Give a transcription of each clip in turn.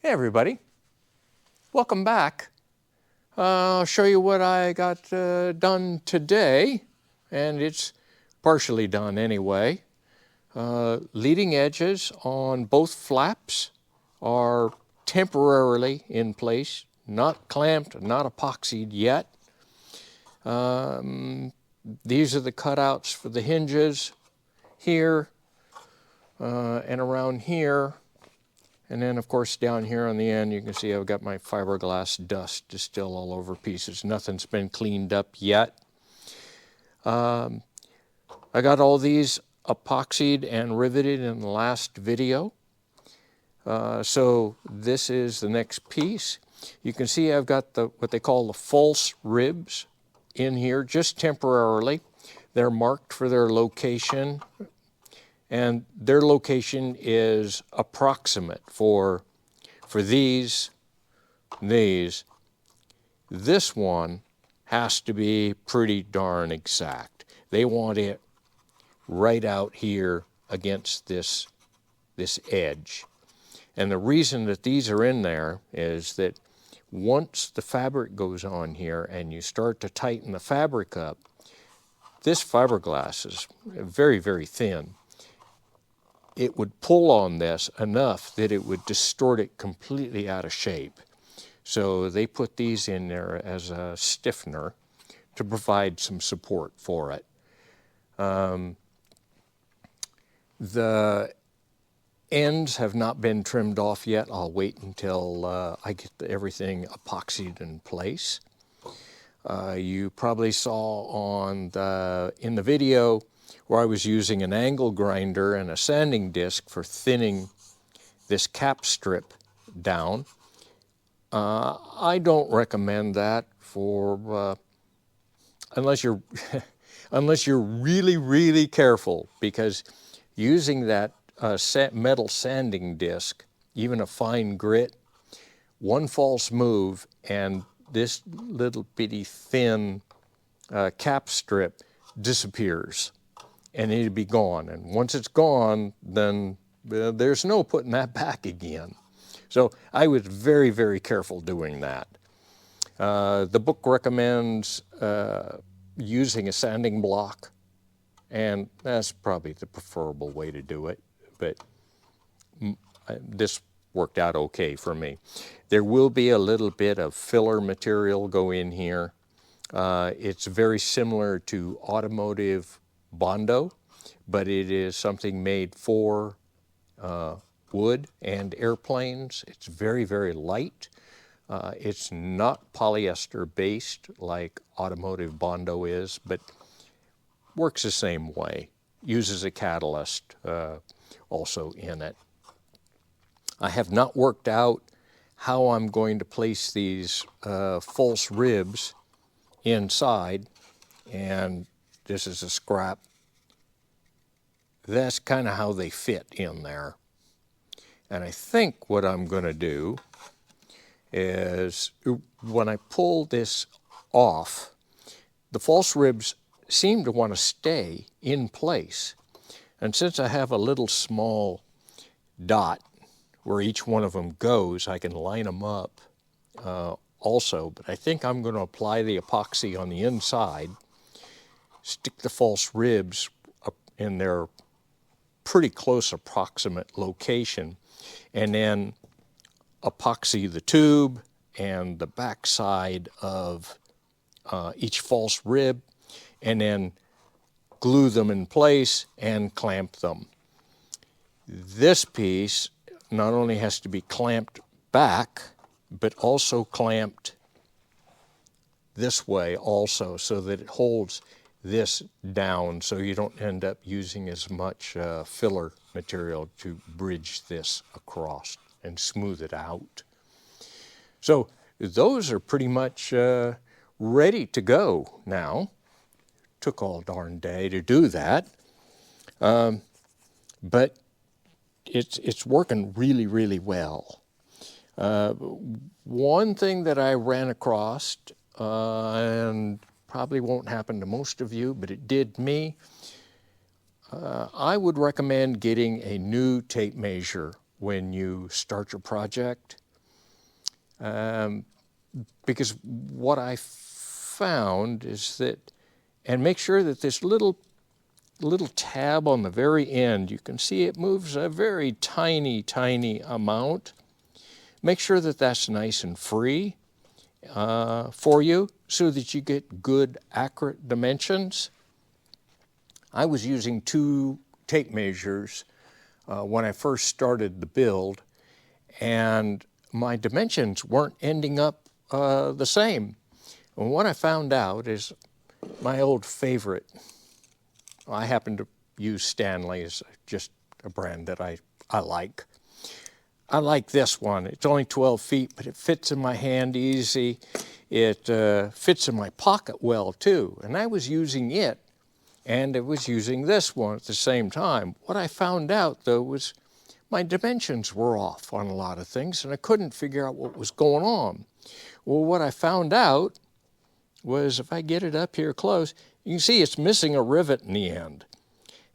Hey everybody, welcome back. I'll show you what I got done today, and it's partially done anyway. Leading edges on both flaps are temporarily in place, not clamped, not epoxied yet. These are the cutouts for the hinges here and around here. And then, of course, down here on the end, you can see I've got my fiberglass dust is still all over pieces. Nothing's been cleaned up yet. I got all these epoxied and riveted in the last video. So this is the next piece. You can see I've got what they call the false ribs in here, just temporarily. They're marked for their location. And their location is approximate for these. This one has to be pretty darn exact. They want it right out here against this edge. And the reason that these are in there is that once the fabric goes on here and you start to tighten the fabric up, this fiberglass is very, very thin. It would pull on this enough that it would distort it completely out of shape. So they put these in there as a stiffener to provide some support for it. The ends have not been trimmed off yet. I'll wait until I get everything epoxied in place. You probably saw in the video where I was using an angle grinder and a sanding disc for thinning this cap strip down. I don't recommend that for unless you're unless you're really, really careful, because using that metal sanding disc, even a fine grit, one false move and this little bitty thin cap strip disappears. And it'd be gone. And once it's gone, then there's no putting that back again. So I was very, very careful doing that. The book recommends using a sanding block, and that's probably the preferable way to do it. But this worked out okay for me. There will be a little bit of filler material go in here. It's very similar to automotive Bondo, but it is something made for wood and airplanes. It's very, very light. It's not polyester based like automotive Bondo is, but works the same way. Uses a catalyst also in it. I have not worked out how I'm going to place these false ribs inside, and this is a scrap. That's kind of how they fit in there. And I think what I'm going to do is when I pull this off, the false ribs seem to want to stay in place. And since I have a little small dot where each one of them goes, I can line them up also. But I think I'm going to apply the epoxy on the inside, stick the false ribs up in their pretty close approximate location, and then epoxy the tube and the back side of each false rib, and then glue them in place and clamp them. This piece not only has to be clamped back, but also clamped this way also, so that it holds this down, so you don't end up using as much filler material to bridge this across and smooth it out. So those are pretty much ready to go now. Took all darn day to do that, but it's working really, really well. One thing that I ran across, and probably won't happen to most of you, but it did me. I would recommend getting a new tape measure when you start your project. Because what I found is that, and make sure that this little tab on the very end, you can see it moves a very tiny amount. Make sure that that's nice and free for you so that you get good, accurate dimensions. I was using 2 tape measures when I first started the build, and my dimensions weren't ending up the same. And what I found out is my old favorite, I happen to use Stanley's, just a brand that I like. I like this one. It's only 12 feet, but it fits in my hand easy. It fits in my pocket well too. And I was using it, and I was using this one at the same time. What I found out though was my dimensions were off on a lot of things, and I couldn't figure out what was going on. Well, what I found out was, if I get it up here close, you can see it's missing a rivet in the end.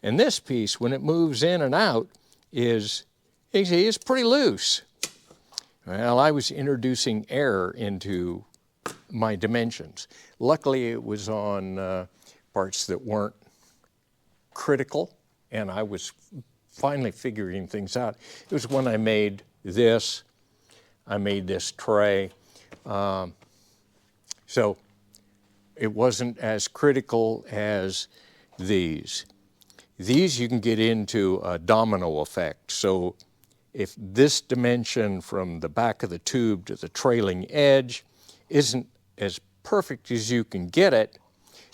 And this piece, when it moves in and out, is, you see, it's pretty loose. Well, I was introducing error into my dimensions. Luckily, it was on parts that weren't critical, and I was finally figuring things out. It was when I made this tray. So it wasn't as critical as these. These you can get into a domino effect. So if this dimension from the back of the tube to the trailing edge isn't as perfect as you can get it,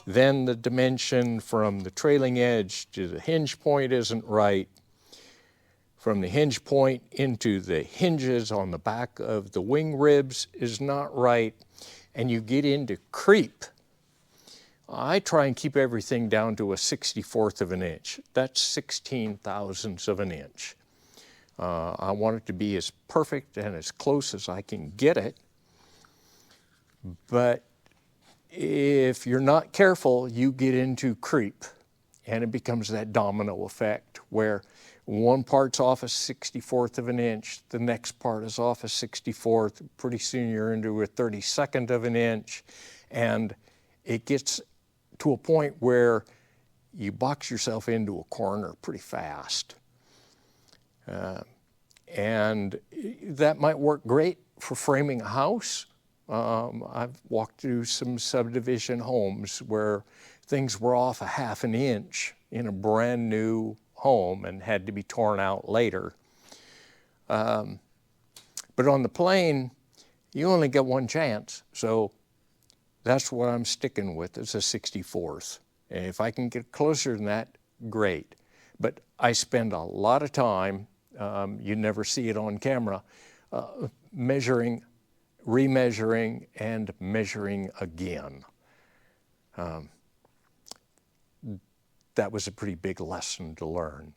then the dimension from the trailing edge to the hinge point isn't right. From the hinge point into the hinges on the back of the wing ribs is not right, and you get into creep. I try and keep everything down to a 64th of an inch. That's 16 thousandths of an inch. I want it to be as perfect and as close as I can get it. But if you're not careful, you get into creep, and it becomes that domino effect where one part's off a 64th of an inch, the next part is off a 64th, pretty soon you're into a 32nd of an inch, and it gets to a point where you box yourself into a corner pretty fast. And that might work great for framing a house. I've walked through some subdivision homes where things were off a half an inch in a brand new home and had to be torn out later. But on the plane, you only get one chance. So that's what I'm sticking with, is a 64th. And if I can get closer than that, great. But I spend a lot of time, you never see it on camera, measuring, remeasuring, and measuring again. That was a pretty big lesson to learn.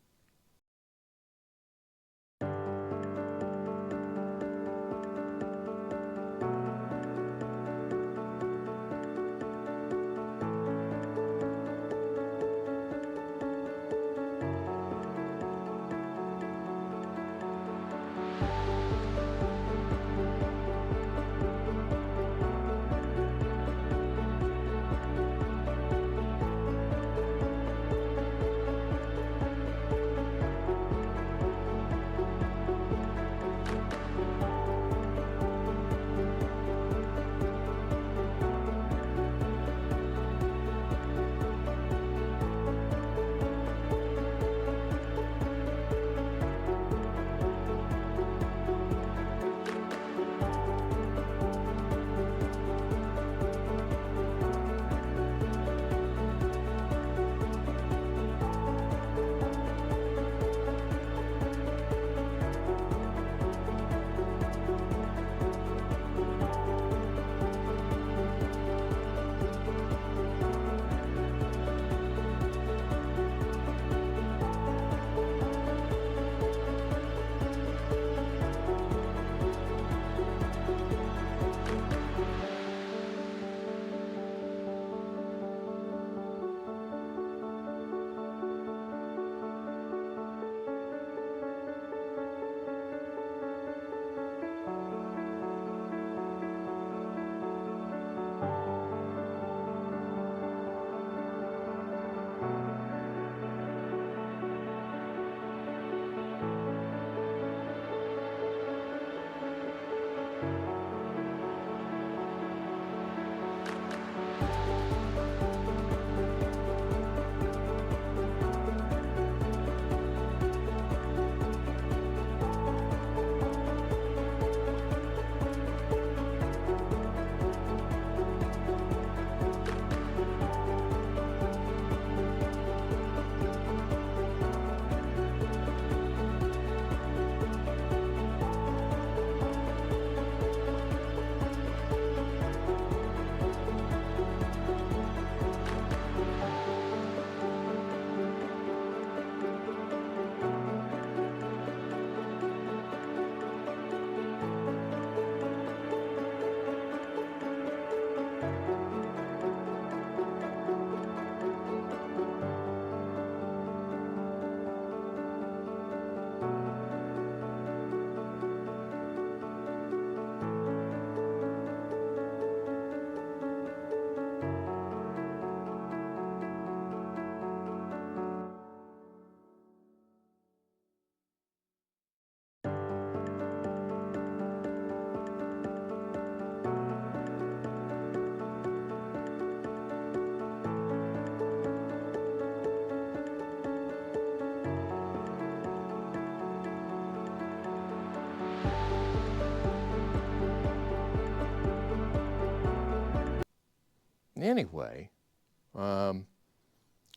Anyway,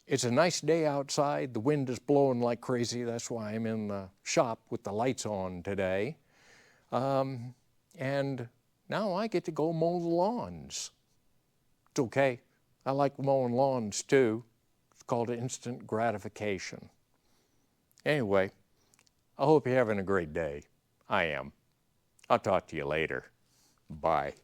it's a nice day outside. The wind is blowing like crazy. That's why I'm in the shop with the lights on today. And now I get to go mow the lawns. It's okay. I like mowing lawns too. It's called instant gratification. Anyway, I hope you're having a great day. I am. I'll talk to you later. Bye.